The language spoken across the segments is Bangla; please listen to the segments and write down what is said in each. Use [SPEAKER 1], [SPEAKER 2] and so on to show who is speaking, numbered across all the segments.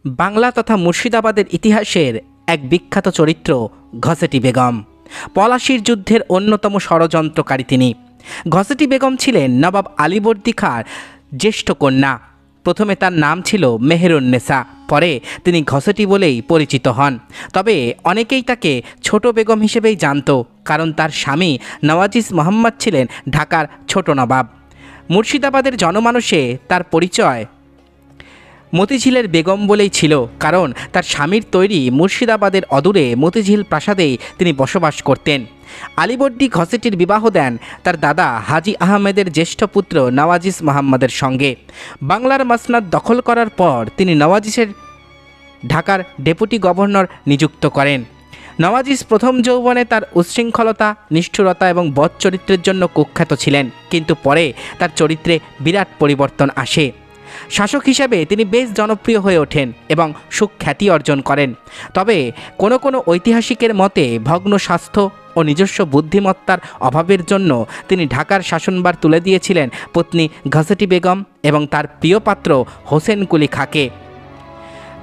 [SPEAKER 1] বাংলা তথা মুর্শিদাবাদের ইতিহাসের এক বিখ্যাত চরিত্র ঘসেটি বেগম। পলাশির যুদ্ধের অন্যতম ষড়যন্ত্রকারী তিনি। ঘসেটি বেগম ছিলেন নবাব আলীবর্দী খাঁর জ্যেষ্ঠ কন্যা। প্রথমে তার নাম ছিল মেহেরুন্নেসা, পরে তিনি ঘসেটি বলেই পরিচিত হন। তবে অনেকেই তাকে ছোট বেগম হিসেবেই জানত, কারণ তার স্বামী নওয়াজিস মোহাম্মদ ছিলেন ঢাকার ছোট নবাব। মুর্শিদাবাদের জনমানসে তার পরিচয় মতিঝিলের বেগম বলেই ছিল, কারণ তার স্বামীর তৈরি মুর্শিদাবাদের অদূরে মতিঝিল প্রাসাদেই তিনি বসবাস করতেন। আলীবর্দী ঘসেটির বিবাহ দেন তার দাদা হাজী আহমেদের জ্যেষ্ঠ পুত্র নওয়াজিস মোহাম্মদের সঙ্গে। বাংলার মসনদ দখল করার পর তিনি নওয়াজিসের ঢাকার ডেপুটি গভর্নর নিযুক্ত করেন। নওয়াজিস প্রথম যৌবনে তার উচ্ছৃঙ্খলতা, নিষ্ঠুরতা এবং বদ চরিত্রের জন্য কুখ্যাত ছিলেন, কিন্তু পরে তার চরিত্রে বিরাট পরিবর্তন আসে। শাসক হিসাবে তিনি বেশ জনপ্রিয় হয়ে ওঠেন এবং সুখ্যাতি অর্জন করেন। তবে কোনো কোনো ঐতিহাসিকের মতে ভগ্ন স্বাস্থ্য ও নিজস্ব বুদ্ধিমত্তার অভাবের জন্য তিনি ঢাকার শাসনভার তুলে দিয়েছিলেন পত্নী ঘসেটি বেগম এবং তার প্রিয় পাত্র হোসেন কুলি খাঁকে।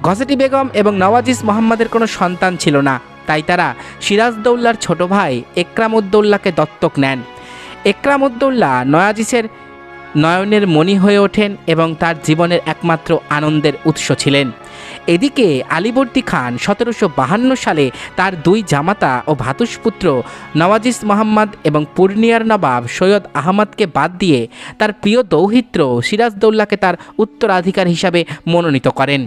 [SPEAKER 1] ঘসেটি বেগম এবং নওয়াজিস মোহাম্মদের কোনো সন্তান ছিল না, তাই তারা সিরাজদৌল্লার ছোট ভাই একরামউদ্দৌলাকে দত্তক নেন। একরামউদ্দৌলা নওয়াজিসের নয়নের মণি হয়ে ওঠেন এবং তার জীবনের একমাত্র আনন্দের উৎস ছিলেন। এদিকে আলীবর্দী খান 1752 সালে তার দুই জামাতা ও ভ্রাতুষ্পুত্র নওয়াজিস মোহাম্মদ এবং পূর্ণিয়ার নবাব সৈয়দ আহমদকে বাদ দিয়ে তার প্রিয় দৌহিত্র সিরাজদৌল্লাকে তার উত্তরাধিকার হিসাবে মনোনীত করেন।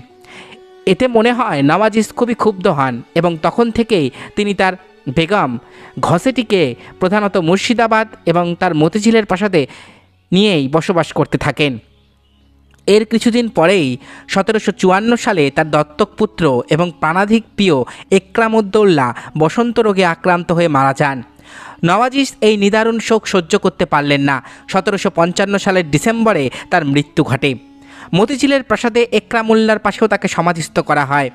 [SPEAKER 1] এতে মনে হয় নওয়াজিস খুবই ক্ষুব্ধ হন এবং তখন থেকেই তিনি তার বেগম ঘসেটিকে প্রধানত মুর্শিদাবাদ এবং তার মতিঝিলের প্রাসাদে নিয়েই বসবাস করতে থাকেন। এর কিছুদিন পরেই 1754 সালে তার দত্তক পুত্র এবং প্রাণাধিক প্রিয় একরামউদ্দৌলা বসন্ত রোগে আক্রান্ত হয়ে মারা যান। নওয়াজিস এই নিদারুণ শোক সহ্য করতে পারলেন না। 1755 সালের ডিসেম্বরে তার মৃত্যু ঘটে। মতিঝিলের প্রাসাদে একরামউল্লার পাশেও তাকে সমাধিস্থ করা হয়।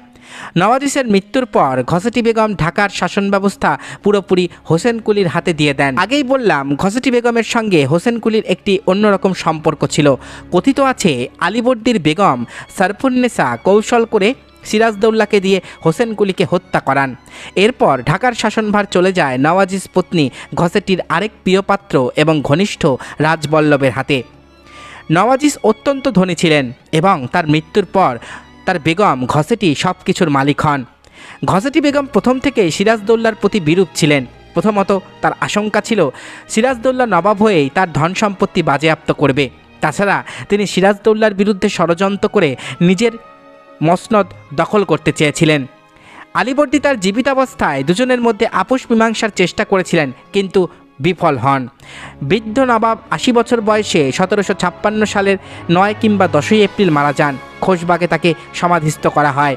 [SPEAKER 1] নওয়াজিসের মৃত্যুর পর ঘসেটি বেগম ঢাকার শাসন ব্যবস্থা পুরোপুরি হোসেন কুলির হাতে দিয়ে দেন। আগেই বললাম, ঘসেটি বেগমের সঙ্গে হোসেন কুলির একটি অন্যরকম সম্পর্ক ছিল। কথিত আছে আলীবর্দীর বেগম সরফুন্নেসা কৌশল করে সিরাজদৌল্লাকে দিয়ে হোসেন কুলিকে হত্যা করান। এরপর ঢাকার শাসনভার চলে যায় নওয়াজিস পত্নী ঘসেটির আরেক প্রিয়পাত্র এবং ঘনিষ্ঠ রাজবল্লভের হাতে। নওয়াজিস অত্যন্ত ধনী ছিলেন এবং তার মৃত্যুর পর তার বেগম ঘসেটি সব কিছুর মালিক হন। ঘসেটি বেগম প্রথম থেকে সিরাজদৌল্লার প্রতি বিরূপ ছিলেন। প্রথমত তার আশঙ্কা ছিল সিরাজদৌল্লা নবাব হয়েই তার ধন সম্পত্তি বাজেয়াপ্ত করবে। তাছাড়া তিনি সিরাজদৌল্লার বিরুদ্ধে ষড়যন্ত্র করে নিজের মসনদ দখল করতে চেয়েছিলেন। আলীবর্দী তার জীবিতাবস্থায় দুজনের মধ্যে আপোষ মীমাংসার চেষ্টা করেছিলেন, কিন্তু বিফল হন। বৃদ্ধ নবাব 80 বছর বয়সে 1756 সালের 9 কিংবা 10ই এপ্রিল মারা যান। খোশবাগে তাকে সমাধিস্থ করা হয়।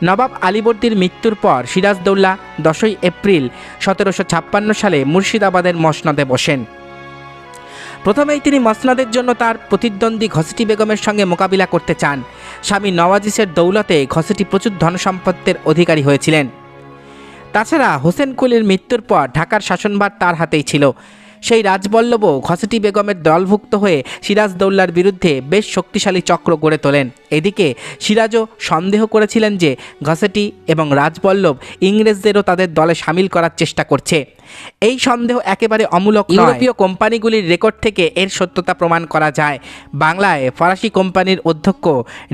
[SPEAKER 1] নবাব আলীবর্দীর মৃত্যুর পর সিরাজদৌল্লা 10ই এপ্রিল 1756 সালে মুর্শিদাবাদের মসনদে বসেন। প্রথমেই তিনি মসনদের জন্য তার প্রতিদ্বন্দ্বী ঘসেটি বেগমের সঙ্গে মোকাবিলা করতে চান। স্বামী নওয়াজিসের দৌলতে ঘসেটি প্রচুর ধনসম্পত্তির অধিকারী হয়েছিলেন। তাছাড়া হোসেন কুলির মৃত্যুর পর ঢাকার শাসনভার তার হাতেই ছিল। সেই রাজবল্লভও ঘসেটি বেগমের দলভুক্ত হয়ে সিরাজদৌল্লার বিরুদ্ধে বেশ শক্তিশালী চক্র গড়ে তোলেন। এদিকে সিরাজও সন্দেহ করেছিলেন যে ঘসেটি এবং রাজবল্লভ ইংরেজদেরও তাদের দলে সামিল করার চেষ্টা করছে। এই সন্দেহ একেবারে অমূলক। ইউরোপীয় কোম্পানিগুলির রেকর্ড থেকে এর সত্যতা প্রমাণ করা যায়। বাংলায় ফরাসি কোম্পানির অধ্যক্ষ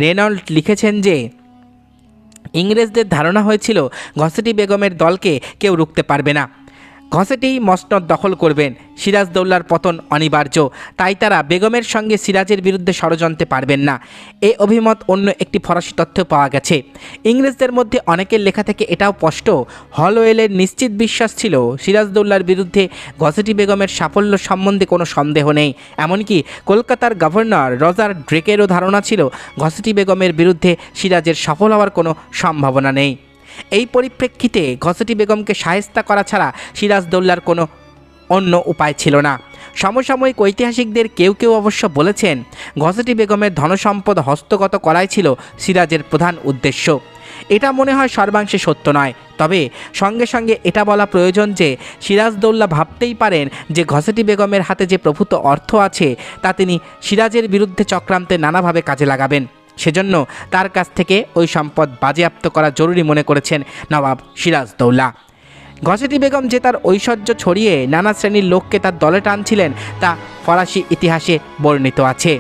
[SPEAKER 1] রেনল্ড লিখেছেন যে ইংরেজদের ধারণা হয়েছিল ঘসেটি বেগমের দলকে কেউ রুখতে পারবে না। ঘসেটি মসনদ দখল করবেন, সিরাজদৌল্লার পতন অনিবার্য, তাই তারা বেগমের সঙ্গে সিরাজের বিরুদ্ধে ষড়যন্ত্রে পারবেন না। এই অভিমত অন্য একটি ফরাসি তথ্য পাওয়া গেছে। ইংরেজদের মধ্যে অনেকের লেখা থেকে এটাও স্পষ্ট, হলওয়েলের নিশ্চিত বিশ্বাস ছিল সিরাজদৌল্লার বিরুদ্ধে ঘসেটি বেগমের সাফল্য সম্বন্ধে কোনো সন্দেহ নেই। এমনকি কলকাতার গভর্নর রজার ড্রেকেরও ধারণা ছিল ঘসেটি বেগমের বিরুদ্ধে সিরাজের সফল হওয়ার কোনো সম্ভাবনা নেই। এই পরিপ্রেক্ষিতে ঘসেটি বেগমকে শায়েস্তা করা ছাড়া সিরাজদৌল্লার কোনো অন্য উপায় ছিল না। সমসাময়িক ঐতিহাসিকদের কেউ কেউ অবশ্য বলেছেন ঘসেটি বেগমের ধনসম্পদ হস্তগত করাই ছিল সিরাজের প্রধান উদ্দেশ্য। এটা মনে হয় সর্বাংশে সত্য নয়, তবে সঙ্গে সঙ্গে এটা বলা প্রয়োজন যে সিরাজদৌল্লা ভাবতেই পারেন যে ঘসেটি বেগমের হাতে যে প্রভূত অর্থ আছে তা তিনি সিরাজের বিরুদ্ধে চক্রান্তে নানাভাবে কাজে লাগাবেন। সেজন্য তার কাছ থেকে ওই সম্পদ বাজেয়াপ্ত করা জরুরি মনে করেছেন নবাব সিরাজদৌল্লা। ঘসেটি বেগম যে তার ঐশ্বর্য ছড়িয়ে নানা শ্রেণীর লোককে তার দলে টানছিলেন তা ফরাসি ইতিহাসে বর্ণিত আছে।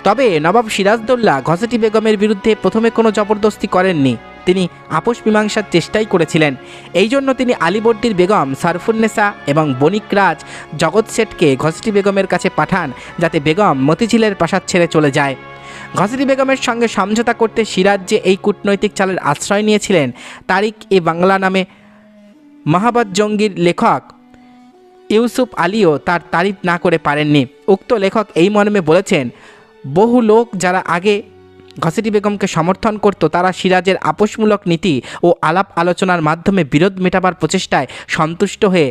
[SPEAKER 1] তবে নবাব সিরাজদৌল্লা ঘসেটি বেগমের বিরুদ্ধে প্রথমে কোনো জবরদস্তি করেননি, তিনি আপোষ মীমাংসার চেষ্টাই করেছিলেন। এই জন্য তিনি আলীবর্দীর বেগম সারফুন্নেসা এবং বণিক রাজ জগৎ শেঠকে ঘসেটি বেগমের কাছে পাঠান, যাতে বেগম মতিঝিলের প্রাসাদ ছেড়ে চলে যায়। ঘসেটি বেগমের সঙ্গে সমঝোতা করতে সিরাজ যে এই কূটনৈতিক চালের আশ্রয় নিয়েছিলেন, তারিখ-ই-বাংলা নামে মহাবত জঙ্গির লেখক ইউসুফ আলীও তার তারিফ না করে পারেননি। উক্ত লেখক এই মর্মে বলেছেন, বহু লোক যারা আগে ঘসেটি বেগমকে সমর্থন করত, তারা সিরাজের আপোষমূলক নীতি ও আলাপ আলোচনার মাধ্যমে বিরোধ মেটাবার প্রচেষ্টায় সন্তুষ্ট হয়ে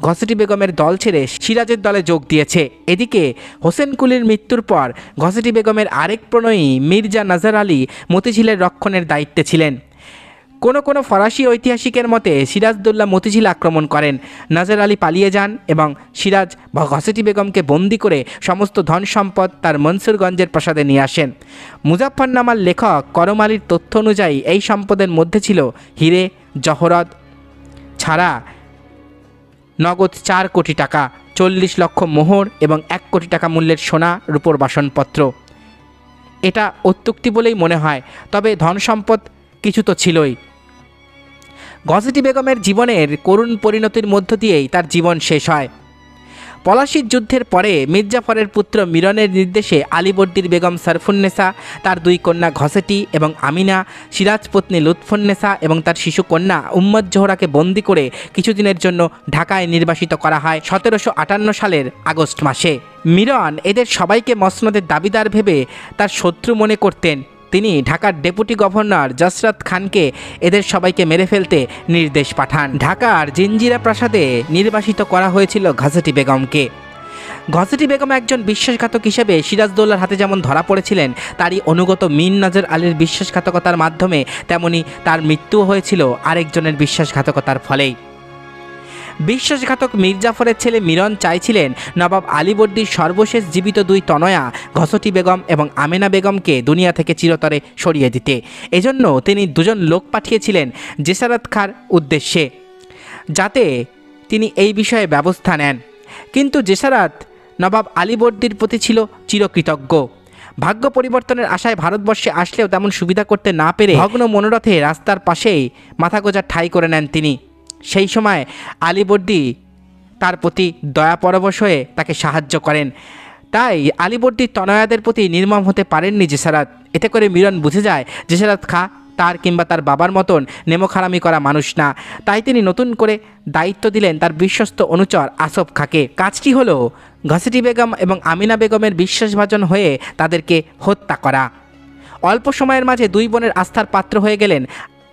[SPEAKER 1] ঘসেটি বেগমের দল ছেড়ে সিরাজের দলে যোগ দিয়েছে। এদিকে হোসেন কুলির মৃত্যুর পর ঘসেটি বেগমের আরেক প্রণয়ী মির্জা নজর আলী মতিঝিলের রক্ষণের দায়িত্বে ছিলেন। কোনো ফরাসি ঐতিহাসিকের মতে সিরাজদৌল্লা মতিঝিল আক্রমণ করেন, নজর আলী পালিয়ে যান এবং সিরাজ বা ঘসেটি বেগমকে বন্দি করে সমস্ত ধন সম্পদ তার মনসুরগঞ্জের প্রাসাদে নিয়ে আসেন। মুজাফফরনামার লেখক করম আলীর তথ্য অনুযায়ী এই সম্পদের মধ্যে ছিল হিরে জহরত ছাড়া নগদ 4 কোটি টাকা, 40 লক্ষ মোহর এবং 1 কোটি টাকা মূল্যের সোনা রূপোর বাসনপত্র। এটা অত্যুক্তি বলেই মনে হয়, তবে ধন সম্পদ কিছু তো ছিলই। ঘসেটি বেগমের জীবনের করুণ পরিণতির মধ্য দিয়েই তার জীবন শেষ হয়। পলাশির যুদ্ধের পরে মির্জাফরের পুত্র মিরনের নির্দেশে আলীবর্দীর বেগম সারফুন্নেসা, তার 2 কন্যা ঘসেটি এবং আমিনা, সিরাজপত্নী লুৎফুন্নেসা এবং তার শিশু কন্যা উম্মত জোহরাকে বন্দি করে কিছুদিনের জন্য ঢাকায় নির্বাসিত করা হয় 1758 সালের আগস্ট মাসে। মিরন এদের সবাইকে মসনদের দাবিদার ভেবে তার শত্রু মনে করতেন। তিনি ঢাকার ডেপুটি গভর্নর জসরত খানকে এদের সবাইকে মেরে ফেলতে নির্দেশ পাঠান। ঢাকার জিঞ্জিরা প্রাসাদে নির্বাসিত করা হয়েছিল ঘসেটি বেগমকে। ঘসেটি বেগম একজন বিশ্বাসঘাতক হিসেবে সিরাজদৌল্লার হাতে যেমন ধরা পড়েছিলেন, তারই অনুগত মীর নজর আলীর বিশ্বাসঘাতকতার মাধ্যমে তেমনি তার মৃত্যুও হয়েছিল আরেকজনের বিশ্বাসঘাতকতার ফলেই। বিশ্বাসঘাতক মির্জাফরের ছেলে মিরন চাইছিলেন নবাব আলীবর্দীর সর্বশেষ জীবিত 2 তনয়া ঘসেটি বেগম এবং আমেনা বেগমকে দুনিয়া থেকে চিরতরে সরিয়ে দিতে। এজন্য তিনি 2 জন লোক পাঠিয়েছিলেন জেসারত খাঁর উদ্দেশ্যে, যাতে তিনি এই বিষয়ে ব্যবস্থা নেন। কিন্তু জেসারত নবাব আলীবর্দীর প্রতি ছিল চিরকৃতজ্ঞ। ভাগ্য পরিবর্তনের আশায় ভারতবর্ষে আসলেও তেমন সুবিধা করতে না পেরে ভগ্ন মনোরথে রাস্তার পাশেই মাথা গোঁজার ঠাঁই করে নেন তিনি। সেই সময় আলীবর্দী তার প্রতি দয়াপরবশ হয়ে তাকে সাহায্য করেন। তাই আলীবর্দীর তনয়াদের প্রতি নির্মম হতে পারেননি জেসারত। এতে করে মিরন বুঝে যায় জেসারত খাঁ তার কিংবা তার বাবার মতন নেমোখারামি করা মানুষ না। তাই তিনি নতুন করে দায়িত্ব দিলেন তার বিশ্বস্ত অনুচর আসফ খাঁকে। কাজটি হলো ঘসেটি বেগম এবং আমিনা বেগমের বিশ্বাসভাজন হয়ে তাদেরকে হত্যা করা। অল্প সময়ের মাঝে 2 বোনের আস্থার পাত্র হয়ে গেলেন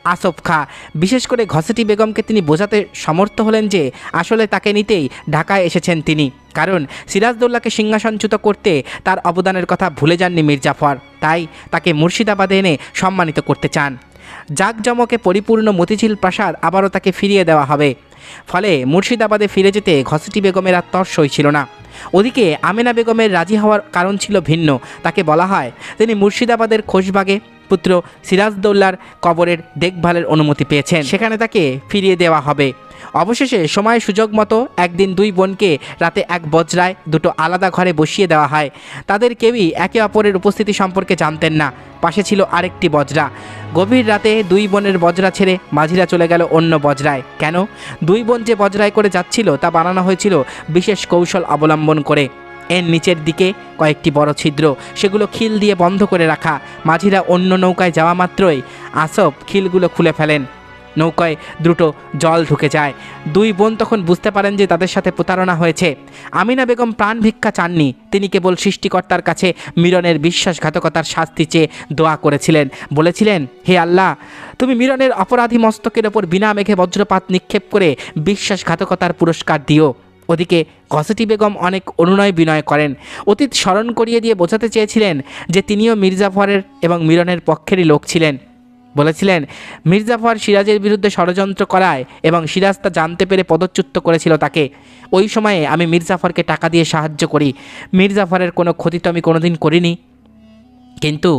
[SPEAKER 1] আসফ খাঁ। বিশেষ করে ঘসেটি বেগমকে তিনি বোঝাতে সমর্থ হলেন যে আসলে তাকে নিতেই ঢাকায় এসেছেন তিনি, কারণ সিরাজদৌল্লাকে সিংহাসনচ্যুত করতে তার অবদানের কথা ভুলে যাননি মির্জাফর। তাই তাকে মুর্শিদাবাদে এনে সম্মানিত করতে চান। জাঁকজমকে পরিপূর্ণ মতিঝিল প্রাসাদ আবারও তাকে ফিরিয়ে দেওয়া হবে। ফলে মুর্শিদাবাদে ফিরে যেতে ঘসেটি বেগমের আর তর সইছিল না। ওদিকে আমেনা বেগমের রাজি হওয়ার কারণ ছিল ভিন্ন। তাকে বলা হয় তিনি মুর্শিদাবাদের খোশবাগে পুত্র সিরাজদৌল্লার কবরের দেখভালের অনুমতি পেয়েছেন, সেখানে তাকে ফিরিয়ে দেওয়া হবে। অবশেষে সময় সুযোগ মতো একদিন 2 বোনকে রাতে এক বজরায় 2টো আলাদা ঘরে বসিয়ে দেওয়া হয়। তাদের কেউই একে অপরের উপস্থিতি সম্পর্কে জানতেন না। পাশে ছিল আরেকটি বজরা। গভীর রাতে 2 বোনের বজরা ছেড়ে মাঝিরা চলে গেল অন্য বজরায়। কেন? 2 বোন যে বজরায় করে যাচ্ছিল তা বানানো হয়েছিল বিশেষ কৌশল অবলম্বন করে। এর নিচের দিকে কয়েকটি বড় ছিদ্র, সেগুলো খিল দিয়ে বন্ধ করে রাখা। মাঝিরা অন্য নৌকায় যাওয়া মাত্রই আসফ খিলগুলো খুলে ফেলেন। নৌকায় দ্রুত জল ঢুকে যায়। 2 বোন তখন বুঝতে পারেন যে তাদের সাথে প্রতারণা হয়েছে। আমিনা বেগম প্রাণ ভিক্ষা চাননি, তিনি কেবল সৃষ্টিকর্তার কাছে মিরনের বিশ্বাসঘাতকতার শাস্তি চেয়ে দোয়া করেছিলেন। বলেছিলেন, হে আল্লাহ, তুমি মিরনের অপরাধী মস্তকের ওপর বিনা মেঘে বজ্রপাত নিক্ষেপ করে বিশ্বাসঘাতকতার পুরস্কার দিও। ওদিকে ঘসেটি বেগম অনেক অনুনয় বিনয় করেন। অতীত স্মরণ করিয়ে দিয়ে বোঝাতে চেয়েছিলেন যে তিনিও মির্জাফরের এবং মিরনের পক্ষেরই লোক ছিলেন। বলেছিলেন, মির্জাফর সিরাজের বিরুদ্ধে ষড়যন্ত্র করায় এবং সিরাজ তা জানতে পেরে পদচ্যুত করেছিল তাকে। ওই সময়ে আমি মির্জাফরকে টাকা দিয়ে সাহায্য করি। মির্জাফরের কোনো ক্ষতি তো আমি কোনোদিন করিনি। কিন্তু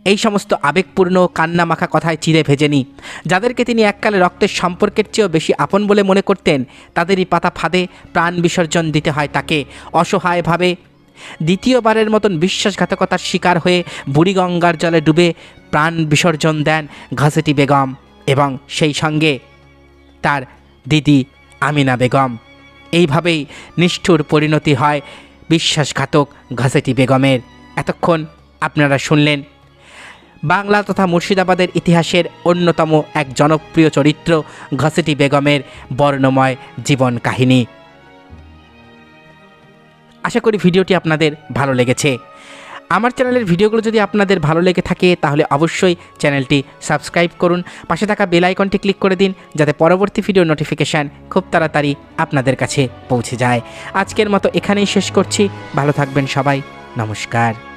[SPEAKER 1] এই সমস্ত আবেগপূর্ণ কান্নামাখা কথায় চিড়ে ভেজেনি। যাদেরকে তিনি এককালে রক্তের সম্পর্কের চেয়েও বেশি আপন বলে মনে করতেন, তাদেরই পাতা ফাঁদে প্রাণ বিসর্জন দিতে হয় তাকে অসহায়ভাবে। দ্বিতীয়বারের মতন বিশ্বাসঘাতকতার শিকার হয়ে বুড়িগঙ্গার জলে ডুবে প্রাণ বিসর্জন দেন ঘসেটি বেগম এবং সেই সঙ্গে তার দিদি আমিনা বেগম। এইভাবেই নিষ্ঠুর পরিণতি হয় বিশ্বাসঘাতক ঘসেটি বেগমের। এতক্ষণ আপনারা শুনলেন বাংলা তথা মুর্শিদাবাদের ইতিহাসের অন্যতম এক জনপ্রিয় চরিত্র ঘসেটি বেগমের বর্ণময় জীবন কাহিনী। আশা করি ভিডিওটি আপনাদের ভালো লেগেছে। আমার চ্যানেলের ভিডিওগুলো যদি আপনাদের ভালো লেগে থাকে তাহলে অবশ্যই চ্যানেলটি সাবস্ক্রাইব করুন, পাশে থাকা বেল আইকনটি ক্লিক করে দিন যাতে পরবর্তী ভিডিও নোটিফিকেশান খুব তাড়াতাড়ি আপনাদের কাছে পৌঁছে যায়। আজকের মতো এখানেই শেষ করছি। ভালো থাকবেন সবাই। নমস্কার।